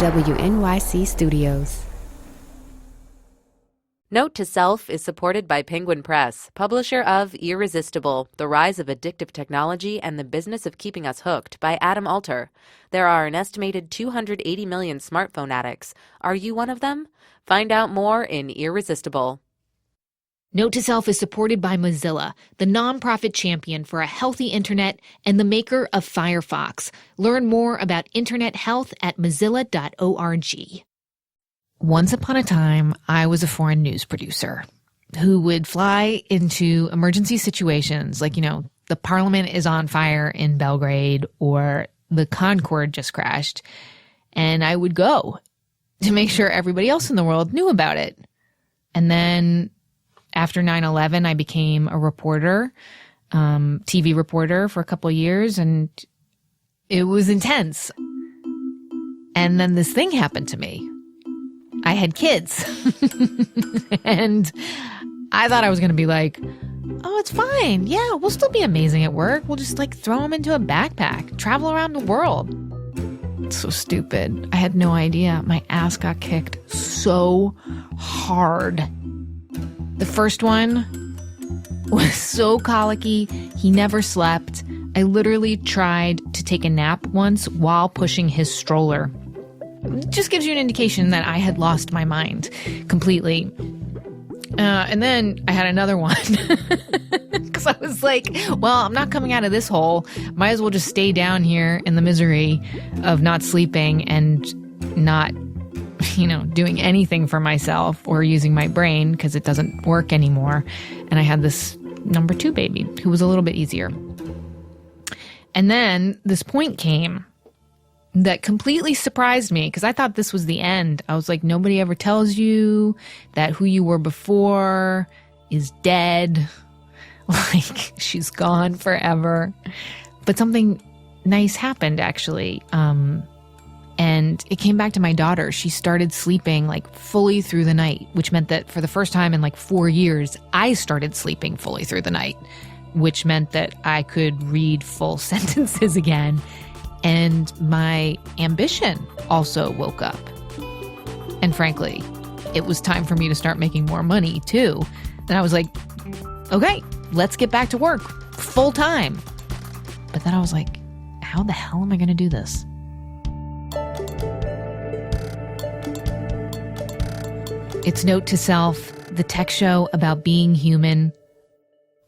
WNYC Studios. Note to Self is supported by Penguin Press, publisher of Irresistible, The Rise of Addictive Technology and the Business of Keeping Us Hooked by Adam Alter. There are an estimated 280 million smartphone addicts. Are you one of them? Find out more in Irresistible. Note to Self is supported by Mozilla, the nonprofit champion for a healthy internet and the maker of Firefox. Learn more about internet health at mozilla.org. Once upon a time, I was a foreign news producer who would fly into emergency situations like, the parliament is on fire in Belgrade or the Concorde just crashed, and I would go to make sure everybody else in the world knew about it. And then after 9/11, I became a reporter, TV reporter for a couple of years, and it was intense. And then this thing happened to me. I had kids. And I thought I was going to be like, oh, it's fine. Yeah, we'll still be amazing at work. We'll just throw them into a backpack, travel around the world. It's so stupid. I had no idea. My ass got kicked so hard. The first one was so colicky, he never slept. I literally tried to take a nap once while pushing his stroller. It just gives you an indication that I had lost my mind completely. And then I had another one because I was like, well, I'm not coming out of this hole. Might as well just stay down here in the misery of not sleeping and not doing anything for myself or using my brain because it doesn't work anymore. And I had this number 2 baby who was a little bit easier. And then this point came that completely surprised me because I thought this was the end. I was like, nobody ever tells you that who you were before is dead. Like, she's gone forever. But something nice happened, actually. And it came back to my daughter. She started sleeping fully through the night, which meant that for the first time in 4 years, I started sleeping fully through the night, which meant that I could read full sentences again. And my ambition also woke up. And frankly, it was time for me to start making more money too. And I was like, okay, let's get back to work full time. But then I was like, how the hell am I going to do this? It's Note to Self, the tech show about being human.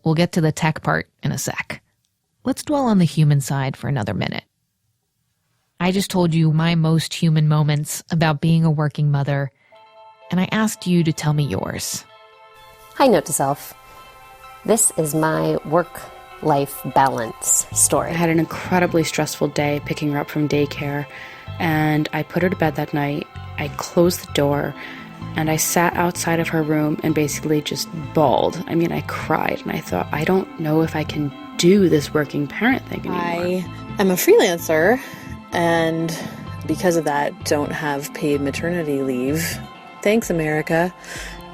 We'll get to the tech part in a sec. Let's dwell on the human side for another minute. I just told you my most human moments about being a working mother, and I asked you to tell me yours. Hi, Note to Self. This is my work-life balance story. I had an incredibly stressful day picking her up from daycare, and I put her to bed that night. I closed the door, and I sat outside of her room and basically just bawled. I cried, and I thought, I don't know if I can do this working parent thing anymore. I am a freelancer, and because of that, don't have paid maternity leave. Thanks, America.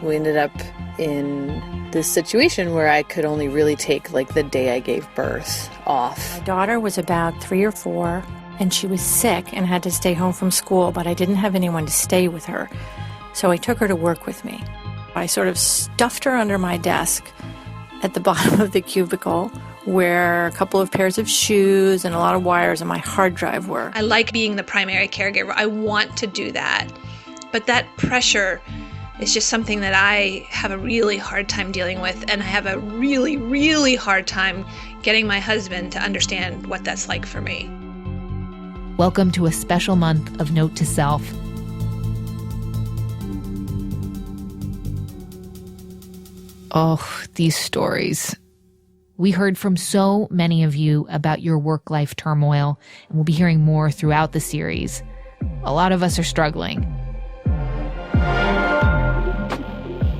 We ended up in this situation where I could only really take the day I gave birth off. My daughter was about 3 or 4, and she was sick and had to stay home from school, but I didn't have anyone to stay with her. So I took her to work with me. I sort of stuffed her under my desk at the bottom of the cubicle where a couple of pairs of shoes and a lot of wires and my hard drive were. I like being the primary caregiver. I want to do that. But that pressure is just something that I have a really hard time dealing with, and I have a really, really hard time getting my husband to understand what that's like for me. Welcome to a special month of Note to Self. Oh, these stories. We heard from so many of you about your work-life turmoil, and we'll be hearing more throughout the series. A lot of us are struggling.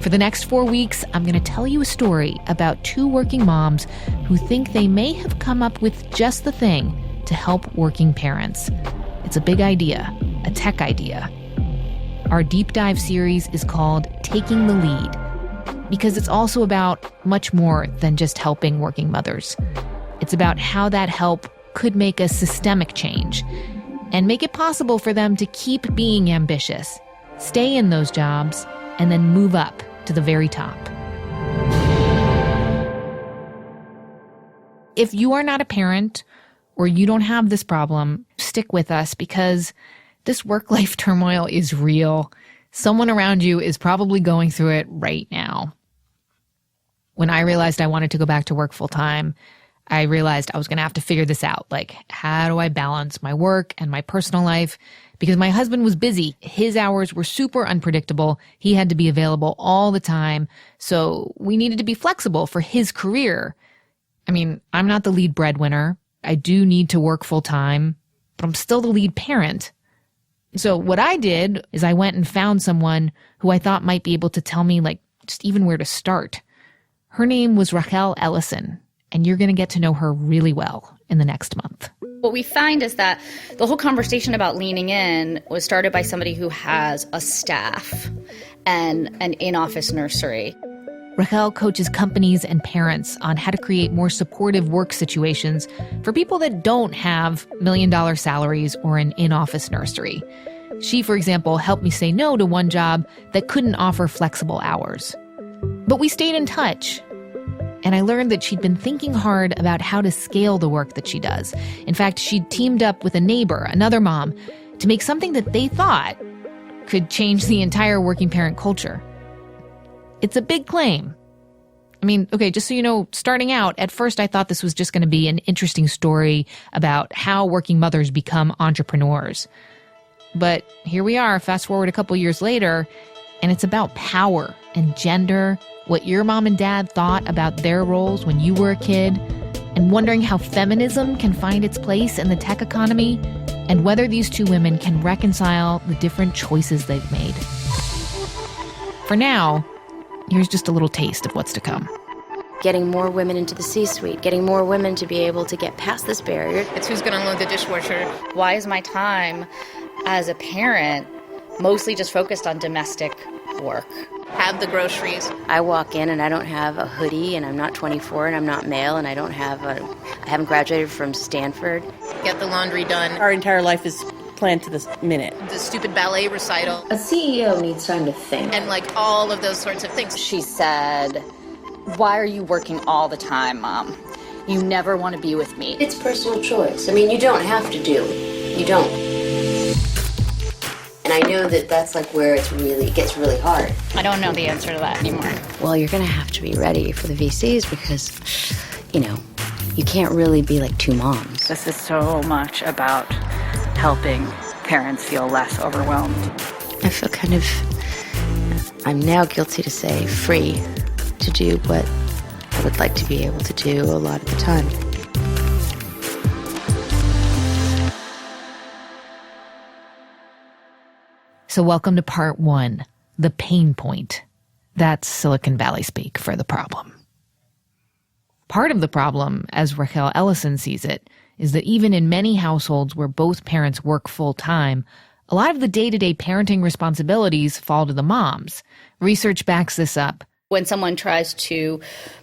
For the next 4 weeks, I'm going to tell you a story about 2 working moms who think they may have come up with just the thing to help working parents. It's a big idea, a tech idea. Our deep dive series is called Taking the Lead, because it's also about much more than just helping working mothers. It's about how that help could make a systemic change, and make it possible for them to keep being ambitious, stay in those jobs, and then move up to the very top. If you are not a parent or you don't have this problem, stick with us because this work-life turmoil is real. Someone around you is probably going through it right now. When I realized I wanted to go back to work full-time, I realized I was going to have to figure this out. Like, how do I balance my work and my personal life? Because my husband was busy. His hours were super unpredictable. He had to be available all the time. So we needed to be flexible for his career. I mean, I'm not the lead breadwinner. I do need to work full-time, but I'm still the lead parent. So what I did is I went and found someone who I thought might be able to tell me, like, just even where to start. Her name was Rachael Ellison, and you're going to get to know her really well in the next month. What we find is that the whole conversation about leaning in was started by somebody who has a staff and an in-office nursery. Rachael coaches companies and parents on how to create more supportive work situations for people that don't have million-dollar salaries or an in-office nursery. She, for example, helped me say no to one job that couldn't offer flexible hours. But we stayed in touch. And I learned that she'd been thinking hard about how to scale the work that she does. In fact, she'd teamed up with a neighbor, another mom, to make something that they thought could change the entire working parent culture. It's a big claim. I mean, okay, just so you know, starting out, at first I thought this was just going to be an interesting story about how working mothers become entrepreneurs. But here we are, fast forward a couple years later, and it's about power and gender, what your mom and dad thought about their roles when you were a kid, and wondering how feminism can find its place in the tech economy, and whether these two women can reconcile the different choices they've made. For now, here's just a little taste of what's to come. Getting more women into the C-suite, getting more women to be able to get past this barrier. It's who's going to load the dishwasher. Why is my time as a parent mostly just focused on domestic work? Have the groceries. I walk in and I don't have a hoodie and I'm not 24 and I'm not male and I haven't graduated from Stanford. Get the laundry done. Our entire life is planned to this minute. The stupid ballet recital. A CEO needs time to think. And like all of those sorts of things. She said, "Why are you working all the time, Mom? You never want to be with me." It's personal choice. I mean, you don't have to do. You don't. And I know that that's like where it gets really hard. I don't know the answer to that anymore. Well, you're going to have to be ready for the VCs because, you can't really be like two moms. This is so much about helping parents feel less overwhelmed. I feel I'm now guilty to say free to do what I would like to be able to do a lot of the time. So welcome to part 1, the pain point. That's Silicon Valley speak for the problem. Part of the problem, as Rachael Ellison sees it, is that even in many households where both parents work full-time, a lot of the day-to-day parenting responsibilities fall to the moms. Research backs this up. When someone tries to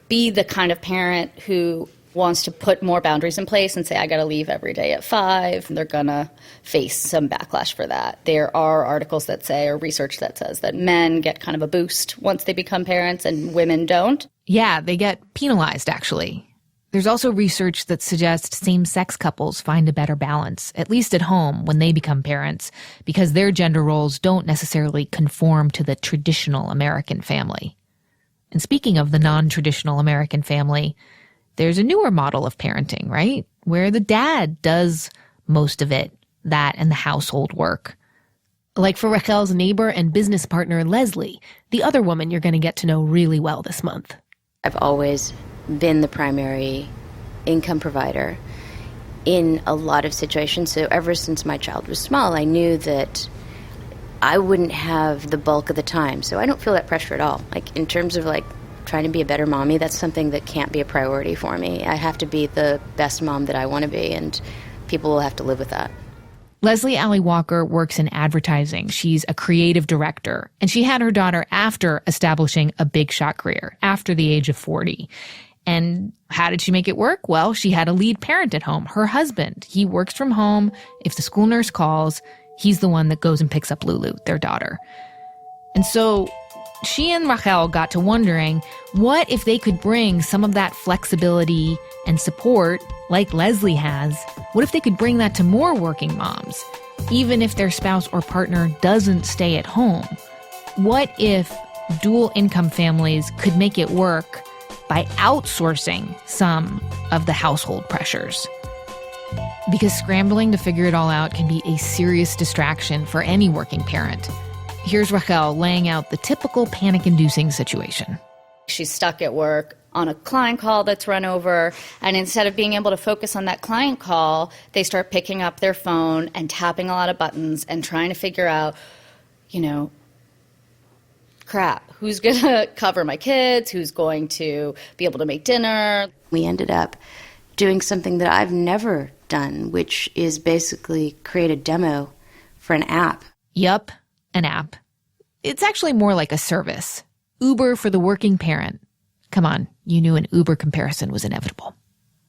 be the kind of parent who wants to put more boundaries in place and say, I got to leave every day at 5, they're going to face some backlash for that. There are articles that say, or research that says, that men get kind of a boost once they become parents and women don't. Yeah, they get penalized, actually. There's also research that suggests same-sex couples find a better balance, at least at home, when they become parents, because their gender roles don't necessarily conform to the traditional American family. And speaking of the non-traditional American family, there's a newer model of parenting, right? Where the dad does most of it, that and the household work. Like for Rachael's neighbor and business partner, Leslie, the other woman you're going to get to know really well this month. I've always been the primary income provider in a lot of situations. So ever since my child was small, I knew that I wouldn't have the bulk of the time. So I don't feel that pressure at all. Like in terms of trying to be a better mommy, that's something that can't be a priority for me. I have to be the best mom that I want to be, and people will have to live with that. Leslie Alley Walker works in advertising. She's a creative director, and she had her daughter after establishing a big shot career, after the age of 40. And how did she make it work? Well, she had a lead parent at home, her husband. He works from home. If the school nurse calls, he's the one that goes and picks up Lulu, their daughter. And so she and Rachael got to wondering, what if they could bring some of that flexibility and support like Leslie has? What if they could bring that to more working moms, even if their spouse or partner doesn't stay at home? What if dual income families could make it work by outsourcing some of the household pressures? Because scrambling to figure it all out can be a serious distraction for any working parent. Here's Rachael laying out the typical panic-inducing situation. She's stuck at work on a client call that's run over, and instead of being able to focus on that client call, they start picking up their phone and tapping a lot of buttons and trying to figure out, crap, who's going to cover my kids? Who's going to be able to make dinner? We ended up doing something that I've never done, which is basically create a demo for an app. Yup, an app. It's actually more like a service. Uber for the working parent. Come on, you knew an Uber comparison was inevitable.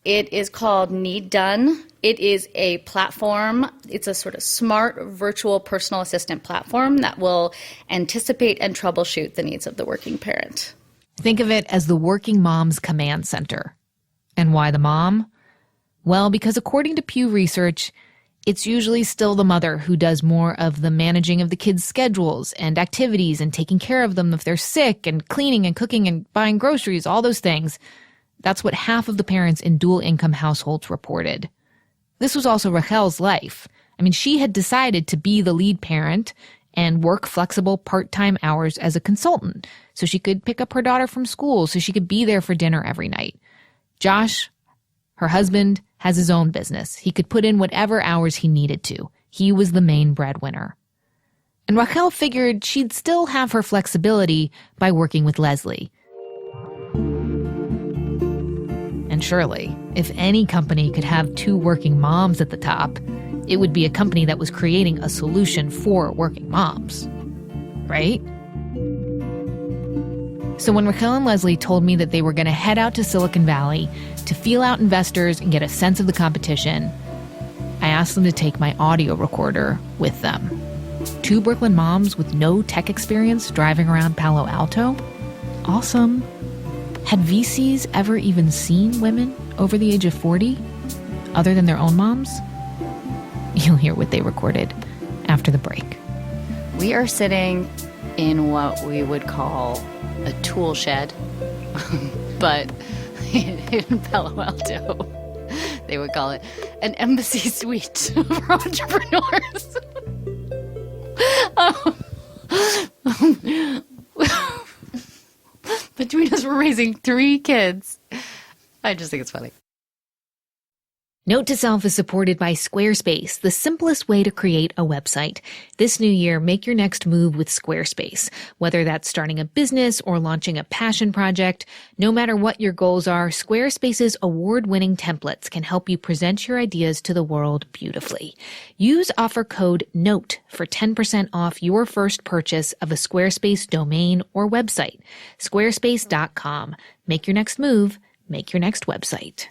It is called Need Done. It is a platform. It's a sort of smart virtual personal assistant platform that will anticipate and troubleshoot the needs of the working parent. Think of it as the working mom's command center. And why the mom? Well, because according to Pew Research, it's usually still the mother who does more of the managing of the kids' schedules and activities and taking care of them if they're sick and cleaning and cooking and buying groceries, all those things. That's what half of the parents in dual-income households reported. This was also Rachael's life. I mean, she had decided to be the lead parent and work flexible part-time hours as a consultant so she could pick up her daughter from school, so she could be there for dinner every night. Josh, her husband, has his own business. He could put in whatever hours he needed to. He was the main breadwinner. And Rachael figured she'd still have her flexibility by working with Leslie. And surely, if any company could have two working moms at the top, it would be a company that was creating a solution for working moms. Right? So when Rachael and Leslie told me that they were going to head out to Silicon Valley to feel out investors and get a sense of the competition, I asked them to take my audio recorder with them. Two Brooklyn moms with no tech experience driving around Palo Alto? Awesome. Had VCs ever even seen women over the age of 40, other than their own moms? You'll hear what they recorded after the break. We are sitting in what we would call a tool shed, but in Palo Alto, they would call it an embassy suite for entrepreneurs. Between us, we're raising 3 kids. I just think it's funny. Note to Self is supported by Squarespace, the simplest way to create a website. This new year, make your next move with Squarespace. Whether that's starting a business or launching a passion project, no matter what your goals are, Squarespace's award-winning templates can help you present your ideas to the world beautifully. Use offer code NOTE for 10% off your first purchase of a Squarespace domain or website. Squarespace.com. Make your next move. Make your next website.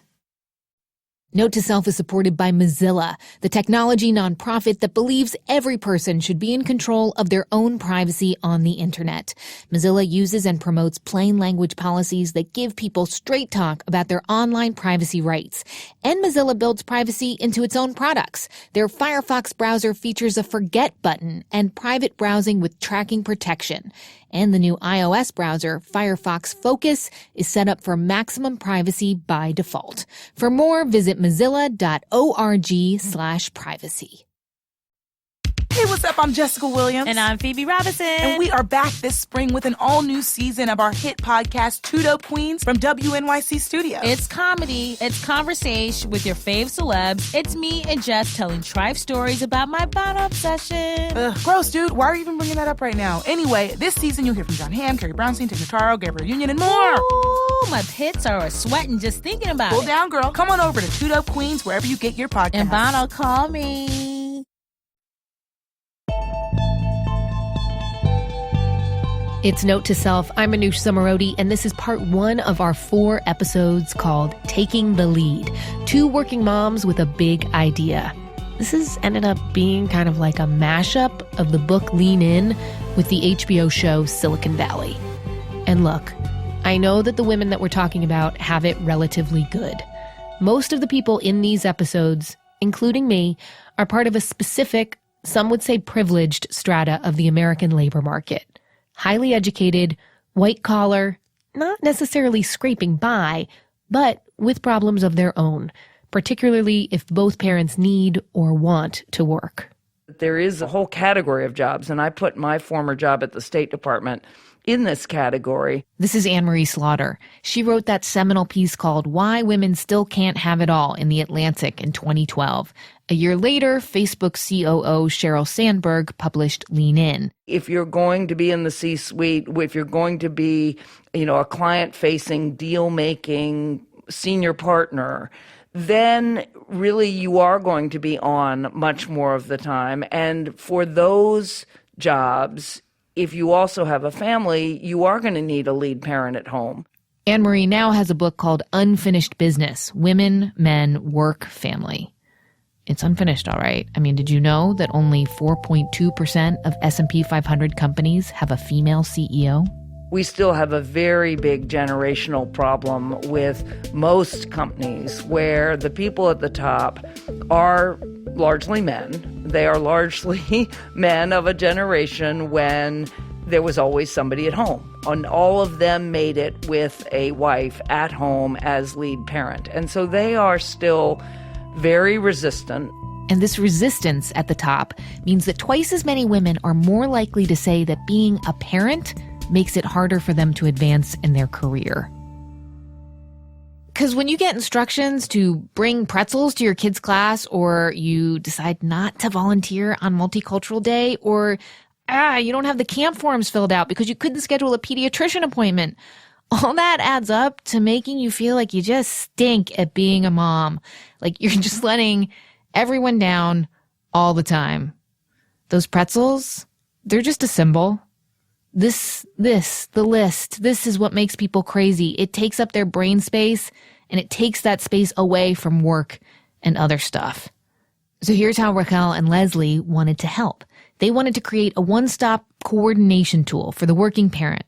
Note to Self is supported by Mozilla, the technology nonprofit that believes every person should be in control of their own privacy on the internet. Mozilla uses and promotes plain language policies that give people straight talk about their online privacy rights. And Mozilla builds privacy into its own products. Their Firefox browser features a forget button and private browsing with tracking protection. And the new iOS browser, Firefox Focus, is set up for maximum privacy by default. For more, visit mozilla.org/privacy. Hey, what's up? I'm Jessica Williams. And I'm Phoebe Robinson. And we are back this spring with an all-new season of our hit podcast, Two Dope Queens, from WNYC Studios. It's comedy, it's conversation with your fave celebs. It's me and Jess telling trife stories about my bottle obsession. Ugh, gross, dude. Why are you even bringing that up right now? Anyway, this season you'll hear from John Hamm, Carrie Brownstein, Tig Notaro, Gabrielle Union, and more. Ooh, my pits are sweating just thinking about it. Cool down, girl. Come on over to Two Dope Queens, wherever you get your podcasts. And Bono, call me. It's Note to Self. I'm Manoush Zomorodi, and this is part 1 of our 4 episodes called Taking the Lead. 2 working moms with a big idea. This has ended up being kind of like a mashup of the book Lean In with the HBO show Silicon Valley. And look, I know that the women that we're talking about have it relatively good. Most of the people in these episodes, including me, are part of a specific, some would say privileged strata of the American labor market. Highly educated, white collar, not necessarily scraping by, but with problems of their own, particularly if both parents need or want to work. There is a whole category of jobs, and I put my former job at the State Department in this category. This is Anne-Marie Slaughter. She wrote that seminal piece called Why Women Still Can't Have It All in The Atlantic in 2012. A year later, Facebook COO Sheryl Sandberg published Lean In. If you're going to be in the C-suite, if you're going to be, a client-facing, deal-making senior partner, then really you are going to be on much more of the time. And for those jobs, if you also have a family, you are going to need a lead parent at home. Anne-Marie now has a book called Unfinished Business, Women, Men, Work, Family. It's unfinished, all right. I mean, did you know that only 4.2% of S&P 500 companies have a female CEO? We still have a very big generational problem with most companies where the people at the top are largely men. They are largely men of a generation when there was always somebody at home. And all of them made it with a wife at home as lead parent. And so they are still very resistant. And this resistance at the top means that twice as many women are more likely to say that being a parent makes it harder for them to advance in their career. Because when you get instructions to bring pretzels to your kid's class, or you decide not to volunteer on Multicultural Day, or you don't have the camp forms filled out because you couldn't schedule a pediatrician appointment, all that adds up to making you feel like you just stink at being a mom. Like you're just letting everyone down all the time. Those pretzels, they're just a symbol. The list, this is what makes people crazy. It takes up their brain space, and it takes that space away from work and other stuff. So here's how Rachael and Leslie wanted to help. They wanted to create a one-stop coordination tool for the working parent.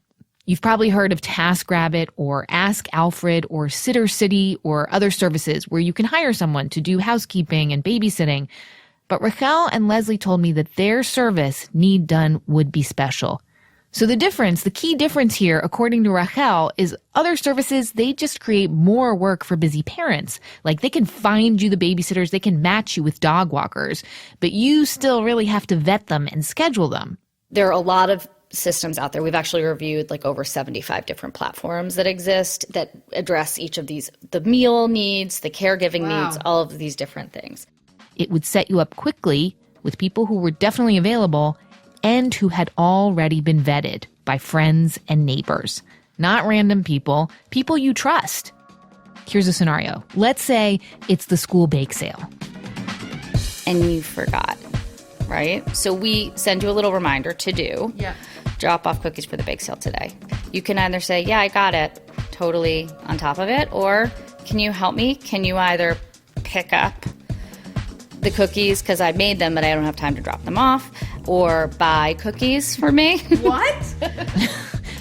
You've probably heard of TaskRabbit or Ask Alfred or SitterCity or other services where you can hire someone to do housekeeping and babysitting. But Rachael and Leslie told me that their service, Need Done, would be special. So the key difference here, according to Rachael, is other services, they just create more work for busy parents. Like they can find you the babysitters, they can match you with dog walkers, but you still really have to vet them and schedule them. There are a lot of systems out there. We've actually reviewed over 75 different platforms that exist that address each of these, the meal needs, the caregiving needs, all of these different things. It would set you up quickly with people who were definitely available and who had already been vetted by friends and neighbors. Not random people you trust. Here's a scenario. Let's say it's the school bake sale. And you forgot, right? So we send you a little reminder to do. Yeah. Drop off cookies for the bake sale today. You can either say, yeah, I got it, totally on top of it, or can you help me? Can you either pick up the cookies because I made them but I don't have time to drop them off, or buy cookies for me? What?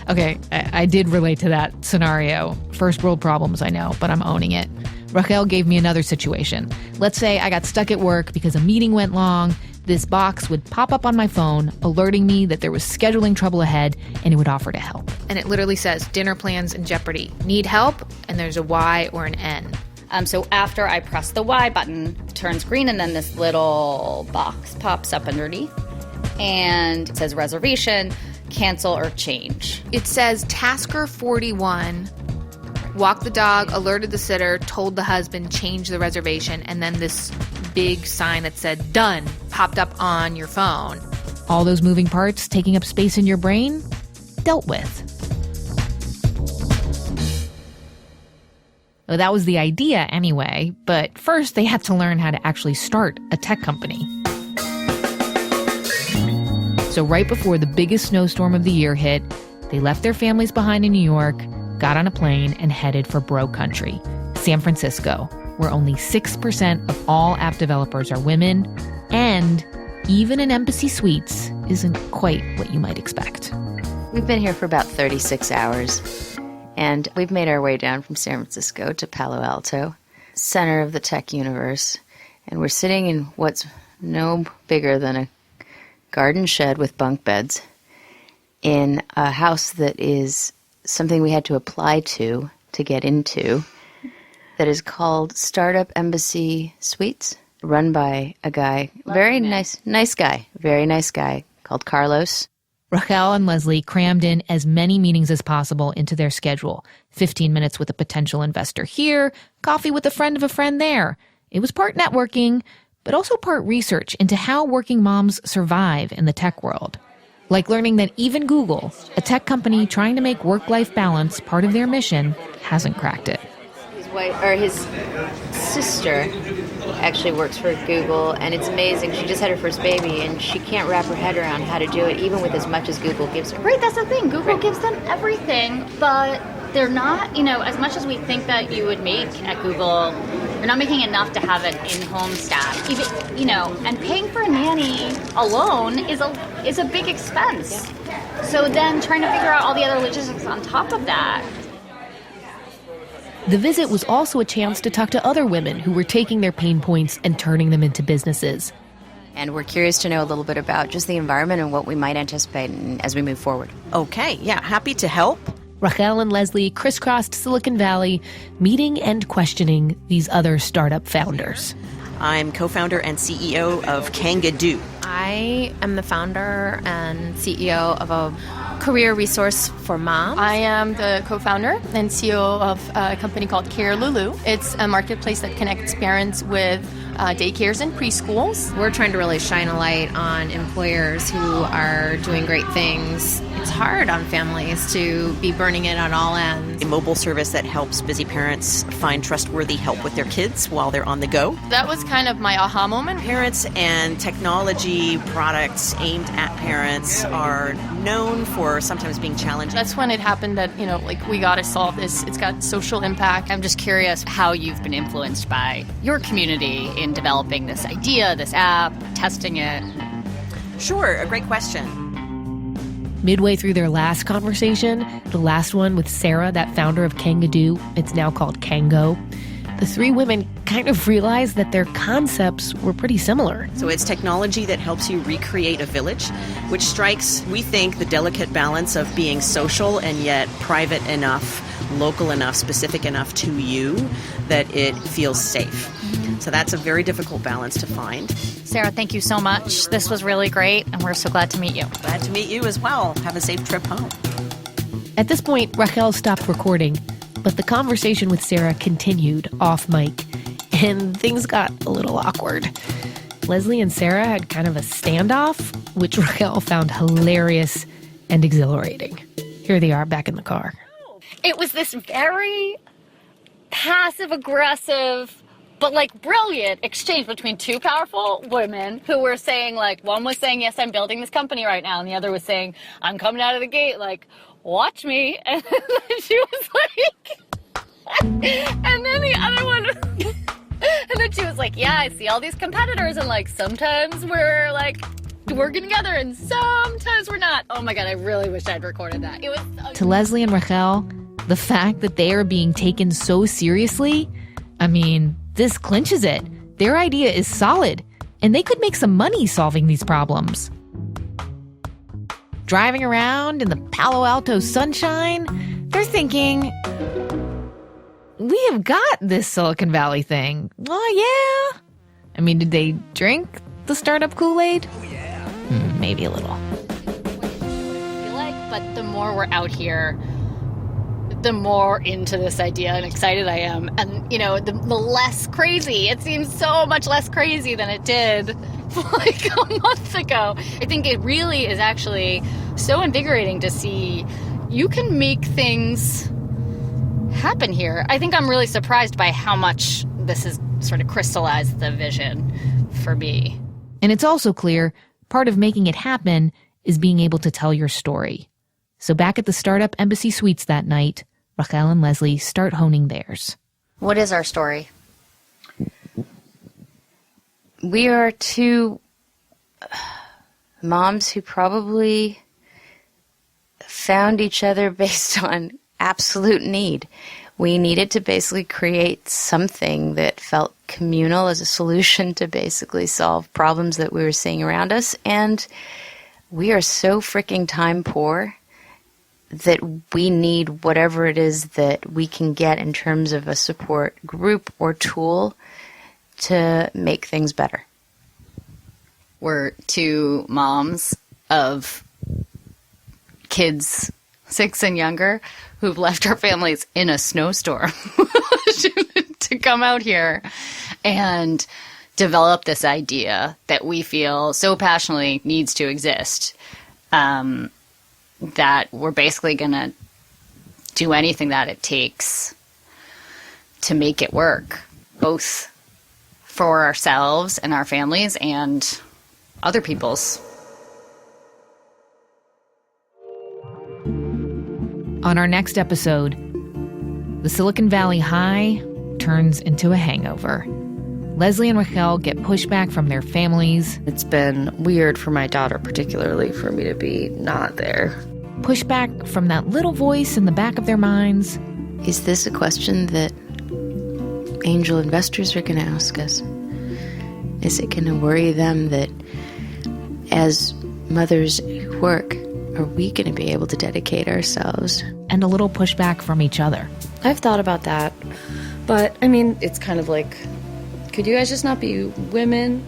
Okay, I did relate to that scenario. First world problems, I know, but I'm owning it. Rachael gave me another situation. Let's say I got stuck at work because a meeting went long. This box would pop up on my phone, alerting me that there was scheduling trouble ahead, and it would offer to help. And it literally says, dinner plans in jeopardy. Need help? And there's a Y or an N. So after I press the Y button, it turns green, and then this little box pops up underneath. And it says reservation, cancel, or change. It says Tasker 41, walked the dog, alerted the sitter, told the husband, change the reservation, and then this big sign that said done popped up on your phone. All those moving parts taking up space in your brain, dealt with. Well, that was the idea anyway, but first they had to learn how to actually start a tech company. So right before the biggest snowstorm of the year hit, They left their families behind in New York, got on a plane, and headed for bro country, San Francisco, where only 6% of all app developers are women, and even an Embassy Suites isn't quite what you might expect. We've been here for about 36 hours, and we've made our way down from San Francisco to Palo Alto, center of the tech universe, and we're sitting in what's no bigger than a garden shed with bunk beds in a house that is something we had to apply to get into, that is called Startup Embassy Suites, run by a guy, very nice guy called Carlos. Rachael and Leslie crammed in as many meetings as possible into their schedule. 15 minutes with a potential investor here, coffee with a friend of a friend there. It was part networking, but also part research into how working moms survive in the tech world. Like learning that even Google, a tech company trying to make work-life balance part of their mission, hasn't cracked it. His sister actually works for Google, and it's amazing. She just had her first baby, and she can't wrap her head around how to do it, even with as much as Google gives her. Right, that's the thing. Google gives them everything, but they're not, as much as we think that you would make at Google, you're not making enough to have an in-home staff. Even, and paying for a nanny alone is a big expense. So then trying to figure out all the other logistics on top of that. The visit was also a chance to talk to other women who were taking their pain points and turning them into businesses. And we're curious to know a little bit about just the environment and what we might anticipate as we move forward. Okay, yeah, happy to help. Rachael and Leslie crisscrossed Silicon Valley, meeting and questioning these other startup founders. I'm co-founder and CEO of Caregiving. I am the founder and CEO of a career resource for moms. I am the co-founder and CEO of a company called Care Lulu. It's a marketplace that connects parents with daycares and preschools. We're trying to really shine a light on employers who are doing great things. It's hard on families to be burning it on all ends. A mobile service that helps busy parents find trustworthy help with their kids while they're on the go. That was kind of my aha moment. Parents and technology products aimed at parents are known for sometimes being challenging. That's when it happened that, we got to solve this. It's got social impact. I'm just curious how you've been influenced by your community in developing this idea, this app, testing it. Sure, a great question. Midway through their last conversation, the last one with Sarah, that founder of Caregiving, it's now called Kango, the three women kind of realized that their concepts were pretty similar. So it's technology that helps you recreate a village, which strikes, we think, the delicate balance of being social and yet private enough, local enough, specific enough to you that it feels safe. So that's a very difficult balance to find. Sarah, thank you so much. This was really great, and we're so glad to meet you. Glad to meet you as well. Have a safe trip home. At this point, Rachael stopped recording, but the conversation with Sarah continued off mic, and things got a little awkward. Leslie and Sarah had kind of a standoff, which Rachael found hilarious and exhilarating. Here they are back in the car. It was this very passive-aggressive, but brilliant exchange between two powerful women who were saying, one was saying, yes, I'm building this company right now, and the other was saying, I'm coming out of the gate, watch me. And then she was and then the other one, and then she was yeah, I see all these competitors, and sometimes we're working together, and sometimes we're not. Oh my God, I really wish I'd recorded that. It was To Leslie and Rachael, the fact that they are being taken so seriously, this clinches it. Their idea is solid, and they could make some money solving these problems. Driving around in the Palo Alto sunshine, they're thinking, we have got this Silicon Valley thing. Oh, yeah. Did they drink the startup Kool-Aid? Oh, yeah. Maybe a little. But the more we're out here, the more into this idea and excited I am. And, the less crazy. It seems so much less crazy than it did a month ago. I think it really is actually so invigorating to see you can make things happen here. I think I'm really surprised by how much this has sort of crystallized the vision for me. And it's also clear part of making it happen is being able to tell your story. So back at the Startup Embassy Suites that night, Rachael and Leslie start honing theirs. What is our story? We are two moms who probably found each other based on absolute need. We needed to basically create something that felt communal as a solution to basically solve problems that we were seeing around us. And we are so freaking time poor that we need whatever it is that we can get in terms of a support group or tool to make things better. We're two moms of kids 6 and younger who've left our families in a snowstorm to come out here and develop this idea that we feel so passionately needs to exist, that we're basically going to do anything that it takes to make it work, both for ourselves and our families and other people's. On our next episode, the Silicon Valley high turns into a hangover. Leslie and Rachael get pushback from their families. It's been weird for my daughter, particularly, for me to be not there. Pushback from that little voice in the back of their minds. Is this a question that angel investors are going to ask us? Is it going to worry them that as mothers who work, are we going to be able to dedicate ourselves? And a little pushback from each other. I've thought about that, but I mean, it's kind of like, could you guys just not be women?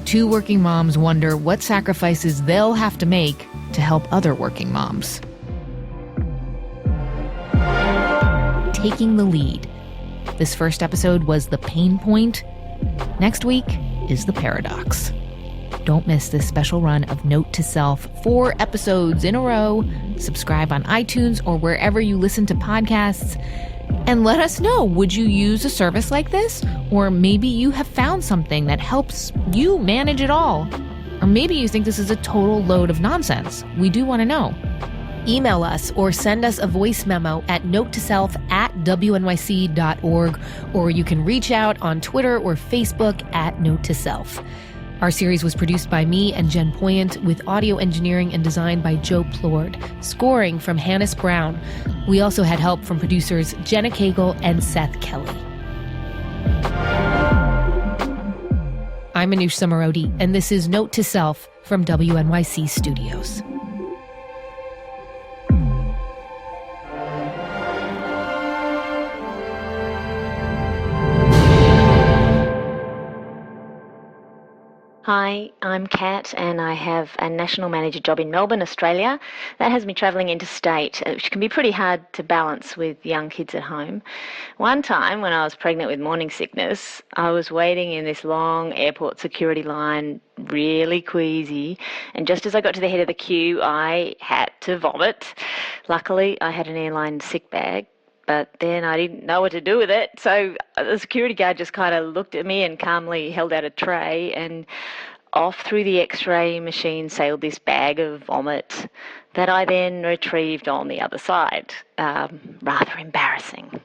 Two working moms wonder what sacrifices they'll have to make to help other working moms. Taking the lead. This first episode was the pain point. Next week is the paradox. Don't miss this special run of Note to Self, 4 episodes in a row. Subscribe on iTunes or wherever you listen to podcasts. And let us know, would you use a service like this? Or maybe you have found something that helps you manage it all. Or maybe you think this is a total load of nonsense. We do want to know. Email us or send us a voice memo at notetoself@wnyc.org, or you can reach out on Twitter or Facebook at Note to Self. Our series was produced by me and Jen Poyant, with audio engineering and design by Joe Plord, scoring from Hannes Brown. We also had help from producers Jenna Cagle and Seth Kelly. I'm Anush Samarodi, and this is Note to Self from WNYC Studios. Hi, I'm Kat, and I have a national manager job in Melbourne, Australia. That has me travelling interstate, which can be pretty hard to balance with young kids at home. One time, when I was pregnant with morning sickness, I was waiting in this long airport security line, really queasy, and just as I got to the head of the queue, I had to vomit. Luckily, I had an airline sick bag, but then I didn't know what to do with it. So the security guard just kind of looked at me and calmly held out a tray, and off through the X-ray machine sailed this bag of vomit that I then retrieved on the other side. Rather embarrassing.